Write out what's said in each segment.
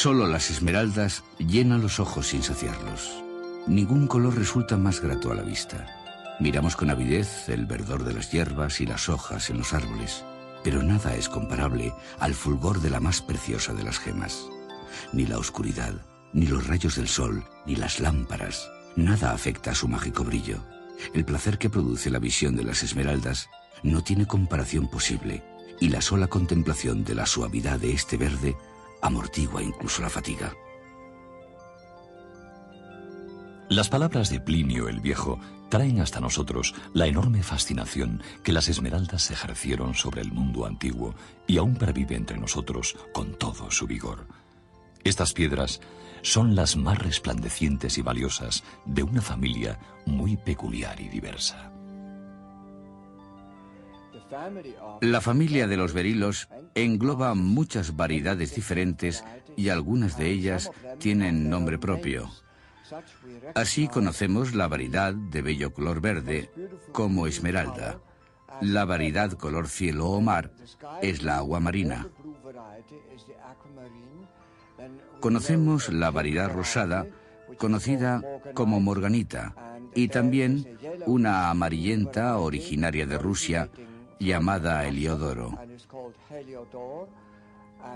Solo las esmeraldas llenan los ojos sin saciarlos. Ningún color resulta más grato a la vista. Miramos con avidez el verdor de las hierbas y las hojas en los árboles, pero nada es comparable al fulgor de la más preciosa de las gemas. Ni la oscuridad, ni los rayos del sol, ni las lámparas, nada afecta a su mágico brillo. El placer que produce la visión de las esmeraldas no tiene comparación posible, y la sola contemplación de la suavidad de este verde amortigua incluso la fatiga. Las palabras de Plinio el Viejo traen hasta nosotros la enorme fascinación que las esmeraldas ejercieron sobre el mundo antiguo y aún pervive entre nosotros con todo su vigor. Estas piedras son las más resplandecientes y valiosas de una familia muy peculiar y diversa. La familia de los berilos engloba muchas variedades diferentes y algunas de ellas tienen nombre propio. Así conocemos la variedad de bello color verde como esmeralda. La variedad color cielo o mar es la aguamarina. Conocemos la variedad rosada conocida como morganita y también una amarillenta originaria de Rusia llamada heliodoro.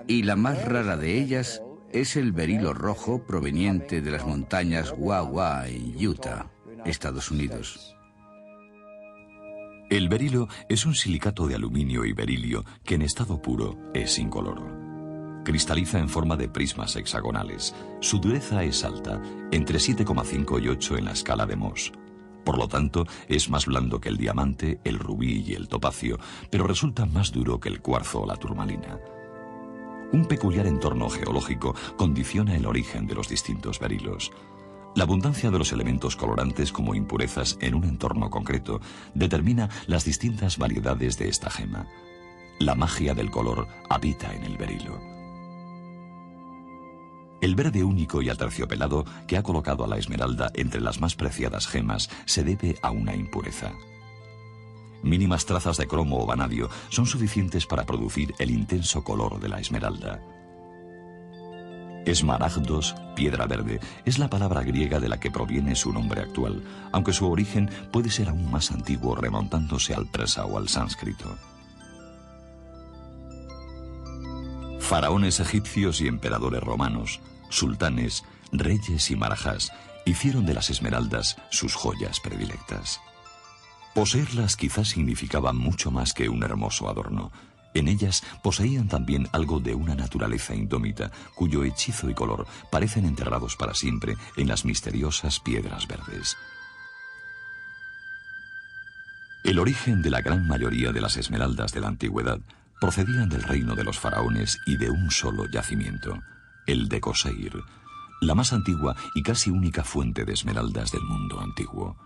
Y la más rara de ellas es el berilo rojo proveniente de las montañas Wawa en Utah, Estados Unidos. El berilo es un silicato de aluminio y berilio que en estado puro es incoloro. Cristaliza en forma de prismas hexagonales. Su dureza es alta, entre 7,5 y 8 en la escala de Mohs. Por lo tanto, es más blando que el diamante, el rubí y el topacio, pero resulta más duro que el cuarzo o la turmalina. Un peculiar entorno geológico condiciona el origen de los distintos berilos. La abundancia de los elementos colorantes como impurezas en un entorno concreto determina las distintas variedades de esta gema. La magia del color habita en el berilo. El verde único y aterciopelado que ha colocado a la esmeralda entre las más preciadas gemas se debe a una impureza. Mínimas trazas de cromo o vanadio son suficientes para producir el intenso color de la esmeralda. Esmaragdos, piedra verde, es la palabra griega de la que proviene su nombre actual, aunque su origen puede ser aún más antiguo remontándose al persa o al sánscrito. Faraones egipcios y emperadores romanos, sultanes, reyes y marajás hicieron de las esmeraldas sus joyas predilectas. Poseerlas quizás significaba mucho más que un hermoso adorno. En ellas poseían también algo de una naturaleza indómita, cuyo hechizo y color parecen enterrados para siempre en las misteriosas piedras verdes. El origen de la gran mayoría de las esmeraldas de la antigüedad procedían del reino de los faraones y de un solo yacimiento, el de Coseir, la más antigua y casi única fuente de esmeraldas del mundo antiguo.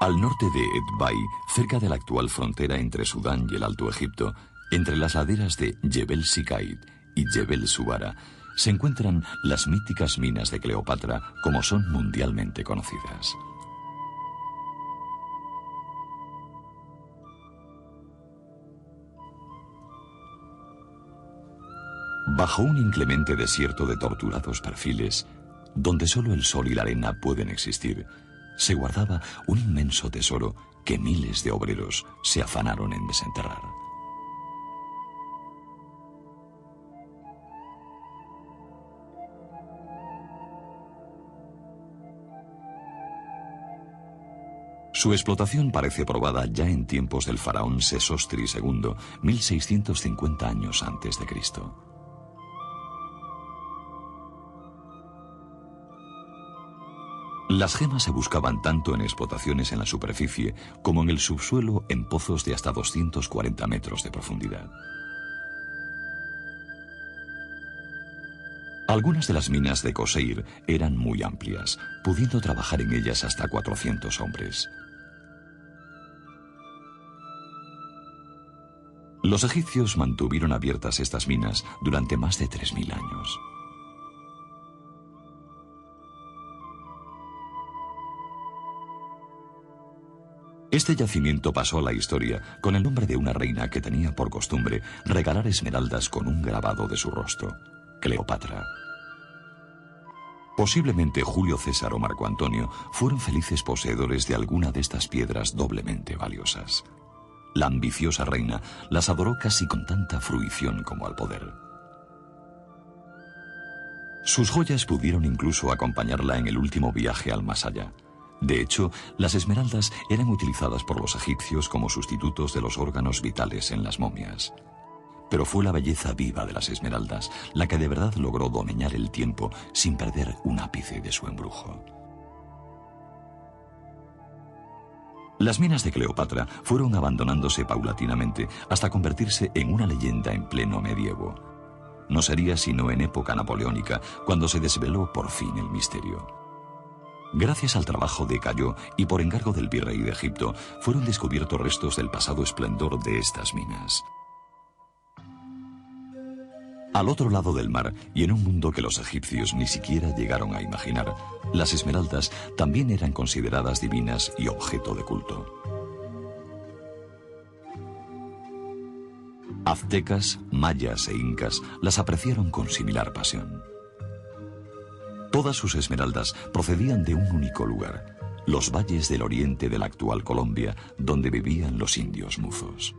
Al norte de Edbai, cerca de la actual frontera entre Sudán y el Alto Egipto, entre las laderas de Jebel Sikaid y Jebel Subara, se encuentran las míticas minas de Cleopatra, como son mundialmente conocidas. Bajo un inclemente desierto de torturados perfiles, donde solo el sol y la arena pueden existir, se guardaba un inmenso tesoro que miles de obreros se afanaron en desenterrar. Su explotación parece probada ya en tiempos del faraón Sesostri II, 1650 años antes de Cristo. Las gemas se buscaban tanto en explotaciones en la superficie como en el subsuelo en pozos de hasta 240 metros de profundidad. Algunas de las minas de Qusair eran muy amplias, pudiendo trabajar en ellas hasta 400 hombres. Los egipcios mantuvieron abiertas estas minas durante más de 3000 años. Este yacimiento pasó a la historia con el nombre de una reina que tenía por costumbre regalar esmeraldas con un grabado de su rostro, Cleopatra. Posiblemente Julio César o Marco Antonio fueron felices poseedores de alguna de estas piedras doblemente valiosas. La ambiciosa reina las adoró casi con tanta fruición como al poder. Sus joyas pudieron incluso acompañarla en el último viaje al más allá. De hecho, las esmeraldas eran utilizadas por los egipcios como sustitutos de los órganos vitales en las momias. Pero fue la belleza viva de las esmeraldas la que de verdad logró domeñar el tiempo sin perder un ápice de su embrujo. Las minas de Cleopatra fueron abandonándose paulatinamente hasta convertirse en una leyenda en pleno medievo. No sería sino en época napoleónica cuando se desveló por fin el misterio. Gracias al trabajo de Cayo y por encargo del virrey de Egipto, fueron descubiertos restos del pasado esplendor de estas minas. Al otro lado del mar, y en un mundo que los egipcios ni siquiera llegaron a imaginar, las esmeraldas también eran consideradas divinas y objeto de culto. Aztecas, mayas e incas las apreciaron con similar pasión. Todas sus esmeraldas procedían de un único lugar, los valles del oriente de la actual Colombia, donde vivían los indios muzos.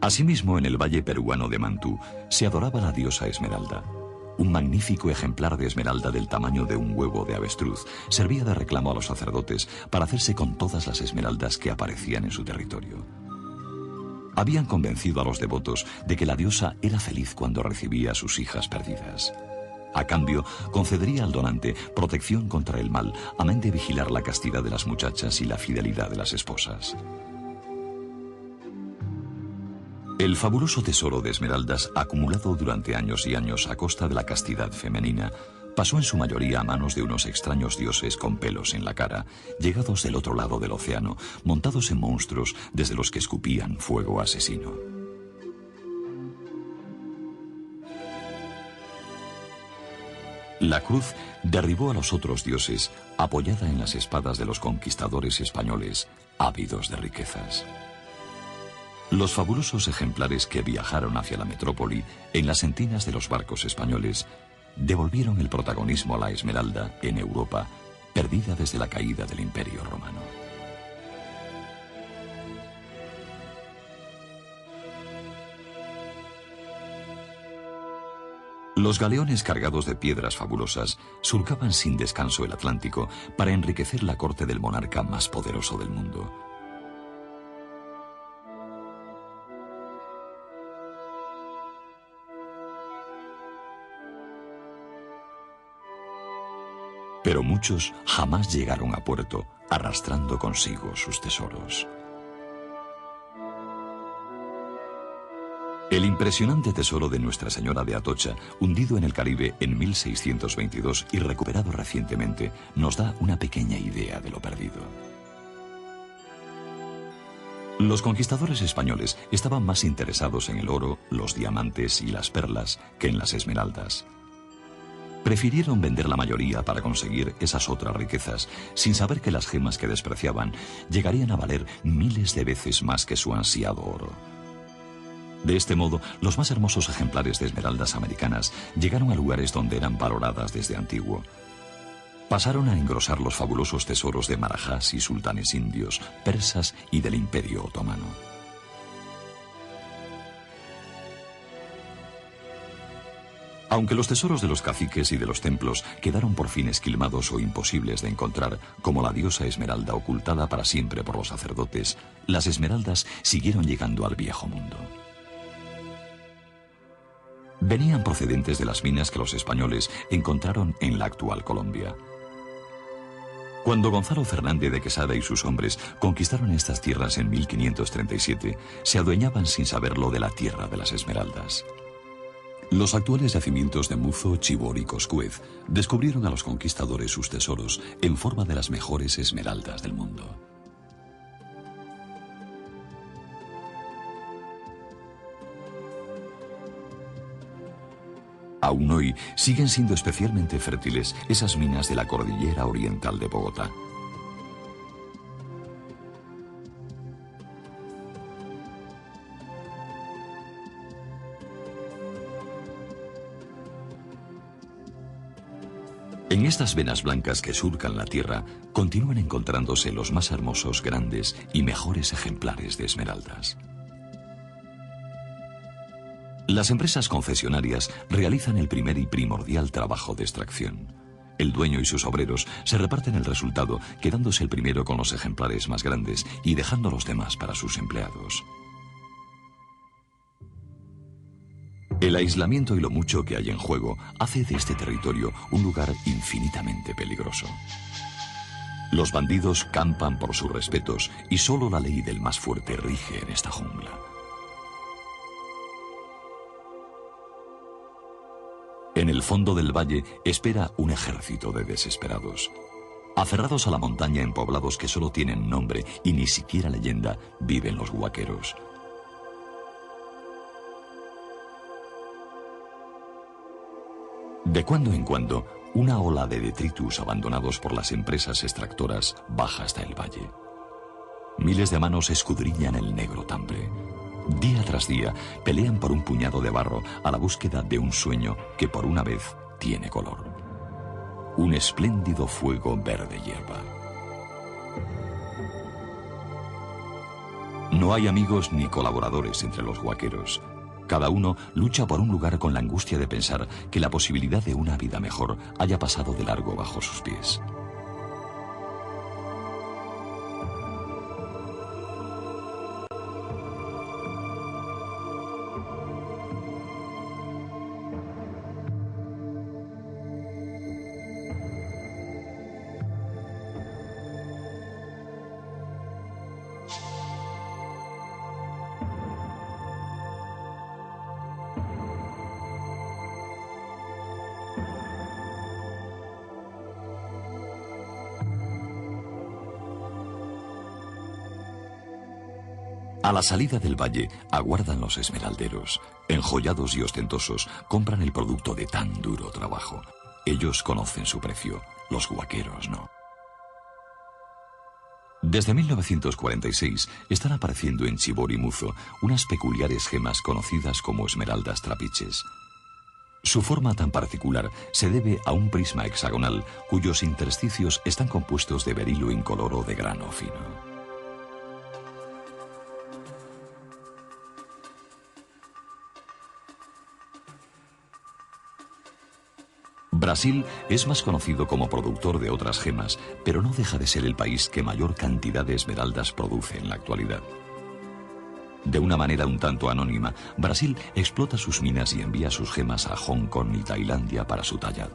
Asimismo, en el valle peruano de Mantú se adoraba la diosa Esmeralda. Un magnífico ejemplar de esmeralda del tamaño de un huevo de avestruz servía de reclamo a los sacerdotes para hacerse con todas las esmeraldas que aparecían en su territorio. Habían convencido a los devotos de que la diosa era feliz cuando recibía a sus hijas perdidas. A cambio, concedería al donante protección contra el mal, amén de vigilar la castidad de las muchachas y la fidelidad de las esposas. El fabuloso tesoro de esmeraldas, acumulado durante años y años a costa de la castidad femenina, pasó en su mayoría a manos de unos extraños dioses con pelos en la cara, llegados del otro lado del océano, montados en monstruos desde los que escupían fuego asesino. La cruz derribó a los otros dioses, apoyada en las espadas de los conquistadores españoles, ávidos de riquezas. Los fabulosos ejemplares que viajaron hacia la metrópoli en las entinas de los barcos españoles devolvieron el protagonismo a la esmeralda en Europa, perdida desde la caída del Imperio Romano. Los galeones cargados de piedras fabulosas surcaban sin descanso el Atlántico para enriquecer la corte del monarca más poderoso del mundo. Pero muchos jamás llegaron a puerto, arrastrando consigo sus tesoros. El impresionante tesoro de Nuestra Señora de Atocha, hundido en el Caribe en 1622 y recuperado recientemente, nos da una pequeña idea de lo perdido. Los conquistadores españoles estaban más interesados en el oro, los diamantes y las perlas que en las esmeraldas. Prefirieron vender la mayoría para conseguir esas otras riquezas, sin saber que las gemas que despreciaban llegarían a valer miles de veces más que su ansiado oro. De este modo, los más hermosos ejemplares de esmeraldas americanas llegaron a lugares donde eran valoradas desde antiguo. Pasaron a engrosar los fabulosos tesoros de marajás y sultanes indios, persas y del Imperio Otomano. Aunque los tesoros de los caciques y de los templos quedaron por fin esquilmados o imposibles de encontrar, como la diosa Esmeralda ocultada para siempre por los sacerdotes, las esmeraldas siguieron llegando al viejo mundo. Venían procedentes de las minas que los españoles encontraron en la actual Colombia. Cuando Gonzalo Fernández de Quesada y sus hombres conquistaron estas tierras en 1537, se adueñaban sin saberlo de la tierra de las esmeraldas. Los actuales yacimientos de Muzo, Chivor y Coscuez descubrieron a los conquistadores sus tesoros en forma de las mejores esmeraldas del mundo. Aún hoy siguen siendo especialmente fértiles esas minas de la cordillera oriental de Bogotá. En estas venas blancas que surcan la tierra, continúan encontrándose los más hermosos, grandes y mejores ejemplares de esmeraldas. Las empresas concesionarias realizan el primer y primordial trabajo de extracción. El dueño y sus obreros se reparten el resultado, quedándose el primero con los ejemplares más grandes y dejando los demás para sus empleados. El aislamiento y lo mucho que hay en juego hace de este territorio un lugar infinitamente peligroso. Los bandidos campan por sus respetos y solo la ley del más fuerte rige en esta jungla. En el fondo del valle espera un ejército de desesperados. Aferrados a la montaña en poblados que solo tienen nombre y ni siquiera leyenda, viven los huaqueros. De cuando en cuando, una ola de detritus abandonados por las empresas extractoras baja hasta el valle. Miles de manos escudriñan el negro tambre. Día tras día pelean por un puñado de barro a la búsqueda de un sueño que por una vez tiene color. Un espléndido fuego verde hierba. No hay amigos ni colaboradores entre los huaqueros. Cada uno lucha por un lugar con la angustia de pensar que la posibilidad de una vida mejor haya pasado de largo bajo sus pies. A la salida del valle aguardan los esmeralderos. Enjollados y ostentosos, compran el producto de tan duro trabajo. Ellos conocen su precio, los huaqueros no. Desde 1946 están apareciendo en Chivor y Muzo unas peculiares gemas conocidas como esmeraldas trapiches. Su forma tan particular se debe a un prisma hexagonal cuyos intersticios están compuestos de berilo incoloro de grano fino. Brasil es más conocido como productor de otras gemas, pero no deja de ser el país que mayor cantidad de esmeraldas produce en la actualidad. De una manera un tanto anónima, Brasil explota sus minas y envía sus gemas a Hong Kong y Tailandia para su tallado.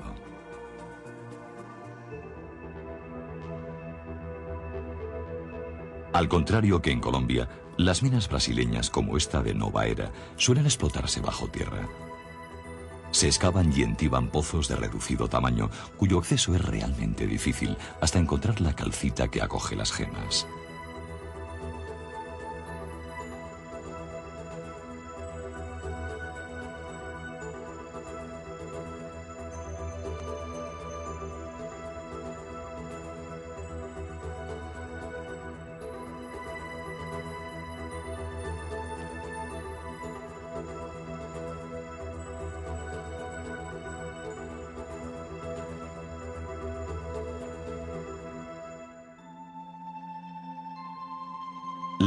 Al contrario que en Colombia, las minas brasileñas como esta de Nova Era suelen explotarse bajo tierra. Se excavan y entiban pozos de reducido tamaño, cuyo acceso es realmente difícil, hasta encontrar la calcita que acoge las gemas.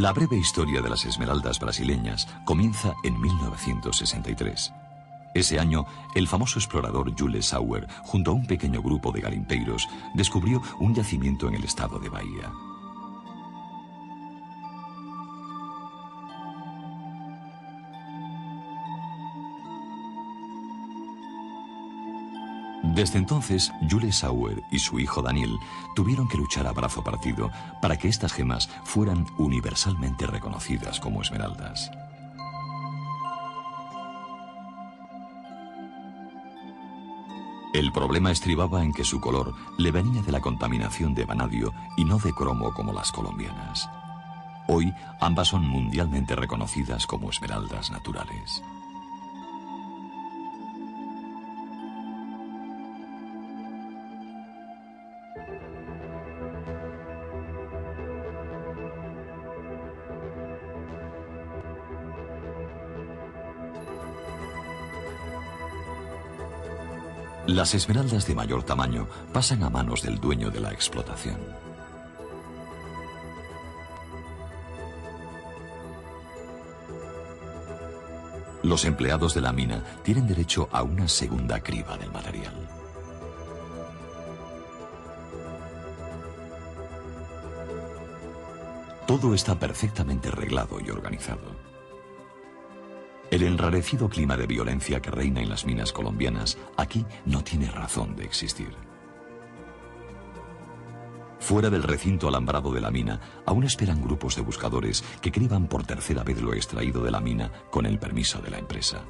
La breve historia de las esmeraldas brasileñas comienza en 1963. Ese año, el famoso explorador Jules Sauer, junto a un pequeño grupo de garimpeiros, descubrió un yacimiento en el estado de Bahía. Desde entonces, Jules Sauer y su hijo Daniel tuvieron que luchar a brazo partido para que estas gemas fueran universalmente reconocidas como esmeraldas. El problema estribaba en que su color le venía de la contaminación de vanadio y no de cromo como las colombianas. Hoy, ambas son mundialmente reconocidas como esmeraldas naturales. Las esmeraldas de mayor tamaño pasan a manos del dueño de la explotación. Los empleados de la mina tienen derecho a una segunda criba del material. Todo está perfectamente reglado y organizado. El enrarecido clima de violencia que reina en las minas colombianas aquí no tiene razón de existir. Fuera del recinto alambrado de la mina, aún esperan grupos de buscadores que criban por tercera vez lo extraído de la mina con el permiso de la empresa.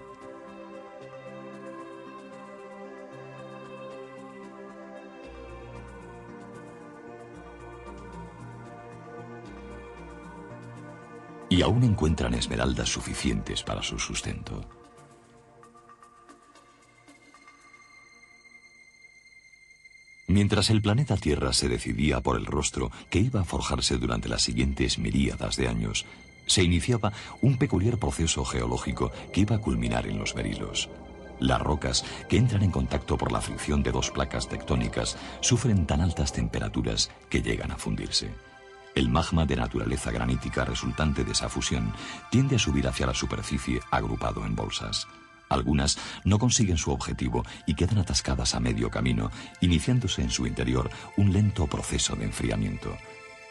Y aún encuentran esmeraldas suficientes para su sustento. Mientras el planeta Tierra se decidía por el rostro que iba a forjarse durante las siguientes miríadas de años, se iniciaba un peculiar proceso geológico que iba a culminar en los Berilos. Las rocas, que entran en contacto por la fricción de dos placas tectónicas, sufren tan altas temperaturas que llegan a fundirse. El magma de naturaleza granítica resultante de esa fusión tiende a subir hacia la superficie agrupado en bolsas. Algunas no consiguen su objetivo y quedan atascadas a medio camino, iniciándose en su interior un lento proceso de enfriamiento.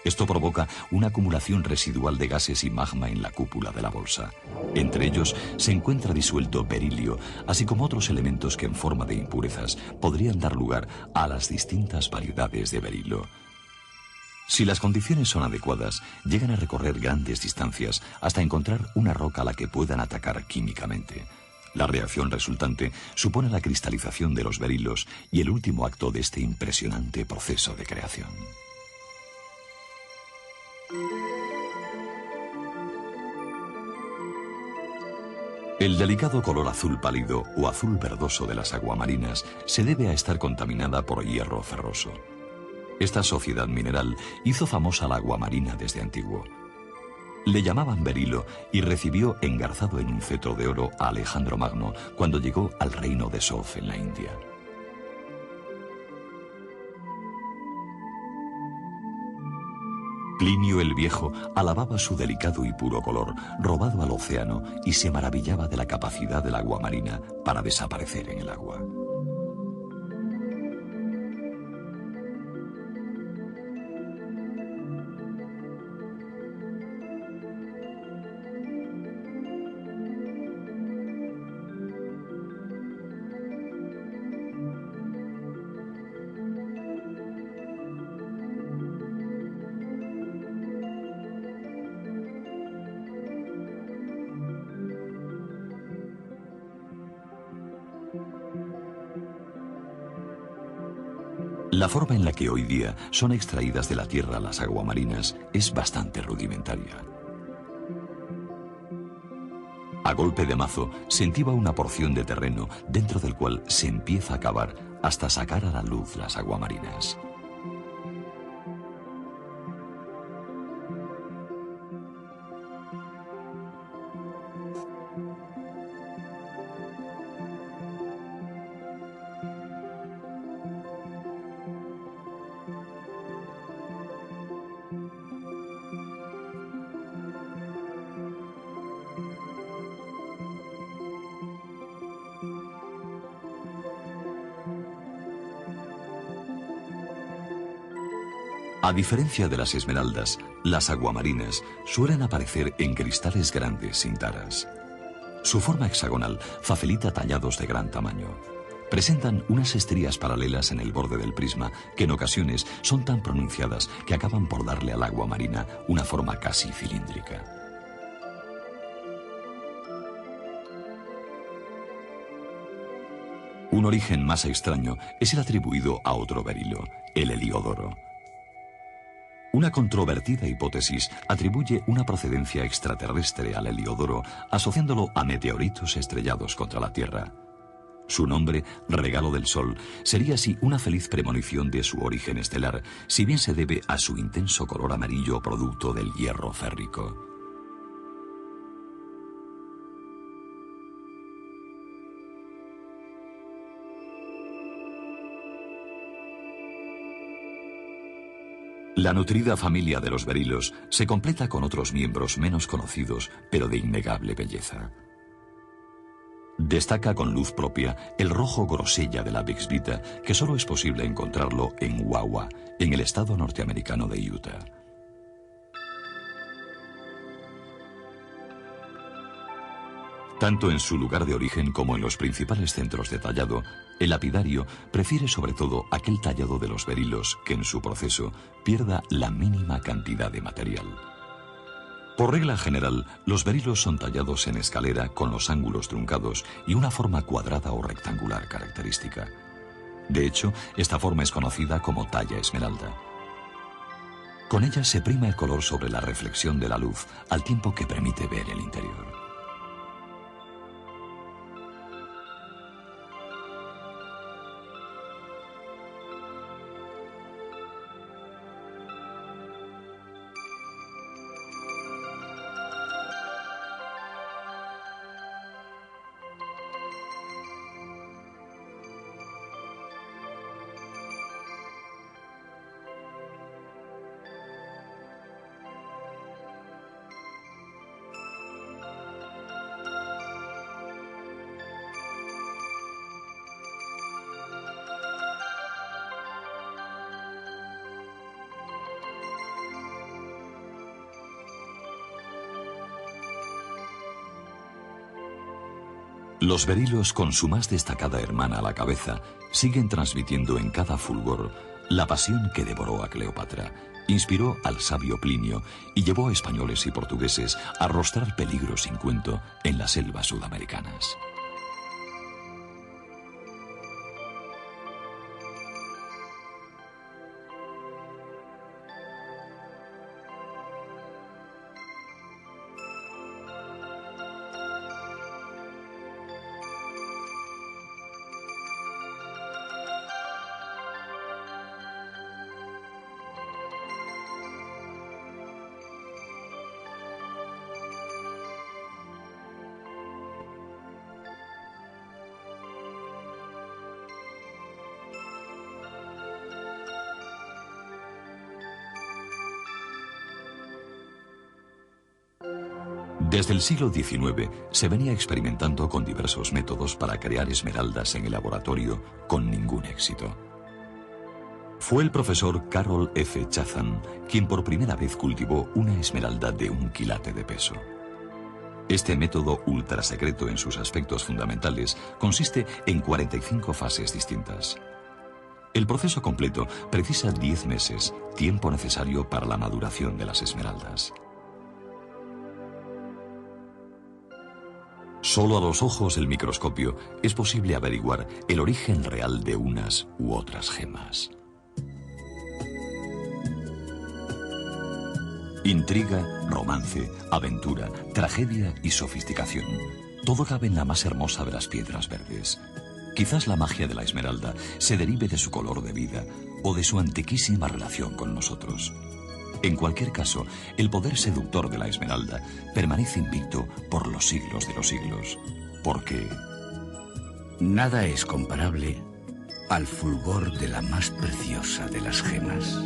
Esto provoca una acumulación residual de gases y magma en la cúpula de la bolsa. Entre ellos se encuentra disuelto berilio, así como otros elementos que en forma de impurezas podrían dar lugar a las distintas variedades de berilo. Si las condiciones son adecuadas, llegan a recorrer grandes distancias hasta encontrar una roca a la que puedan atacar químicamente. La reacción resultante supone la cristalización de los berilos y el último acto de este impresionante proceso de creación. El delicado color azul pálido o azul verdoso de las aguamarinas se debe a estar contaminada por hierro ferroso. Esta sociedad mineral hizo famosa la aguamarina desde antiguo. Le llamaban berilo y recibió engarzado en un cetro de oro a Alejandro Magno cuando llegó al reino de Sof en la India. Plinio el Viejo alababa su delicado y puro color, robado al océano, y se maravillaba de la capacidad de la aguamarina para desaparecer en el agua. La forma en la que hoy día son extraídas de la tierra las aguamarinas es bastante rudimentaria. A golpe de mazo se entiba una porción de terreno dentro del cual se empieza a cavar hasta sacar a la luz las aguamarinas. A diferencia de las esmeraldas, las aguamarinas suelen aparecer en cristales grandes sin taras. Su forma hexagonal facilita tallados de gran tamaño. Presentan unas estrías paralelas en el borde del prisma que en ocasiones son tan pronunciadas que acaban por darle al agua marina una forma casi cilíndrica. Un origen más extraño es el atribuido a otro berilo, el Heliodoro. Una controvertida hipótesis atribuye una procedencia extraterrestre al Heliodoro, asociándolo a meteoritos estrellados contra la Tierra. Su nombre, regalo del Sol, sería así una feliz premonición de su origen estelar, si bien se debe a su intenso color amarillo producto del hierro férrico. La nutrida familia de los berilos se completa con otros miembros menos conocidos, pero de innegable belleza. Destaca con luz propia el rojo grosella de la bixbita, que solo es posible encontrarlo en Wawa, en el estado norteamericano de Utah. Tanto en su lugar de origen como en los principales centros de tallado, el lapidario prefiere sobre todo aquel tallado de los berilos que en su proceso pierda la mínima cantidad de material. Por regla general, los berilos son tallados en escalera con los ángulos truncados y una forma cuadrada o rectangular característica. De hecho, esta forma es conocida como talla esmeralda. Con ella se prima el color sobre la reflexión de la luz, al tiempo que permite ver el interior. Los berilos, con su más destacada hermana a la cabeza, siguen transmitiendo en cada fulgor la pasión que devoró a Cleopatra, inspiró al sabio Plinio y llevó a españoles y portugueses a arrostrar peligros sin cuento en las selvas sudamericanas. Desde el siglo XIX se venía experimentando con diversos métodos para crear esmeraldas en el laboratorio con ningún éxito. Fue el profesor Carroll F. Chatham quien por primera vez cultivó una esmeralda de 1 quilate de peso. Este método ultra secreto en sus aspectos fundamentales consiste en 45 fases distintas. El proceso completo precisa 10 meses, tiempo necesario para la maduración de las esmeraldas. Solo a los ojos del microscopio es posible averiguar el origen real de unas u otras gemas. Intriga, romance, aventura, tragedia y sofisticación. Todo cabe en la más hermosa de las piedras verdes. Quizás la magia de la esmeralda se derive de su color de vida o de su antiquísima relación con nosotros. En cualquier caso, el poder seductor de la esmeralda permanece invicto por los siglos de los siglos. Porque nada es comparable al fulgor de la más preciosa de las gemas.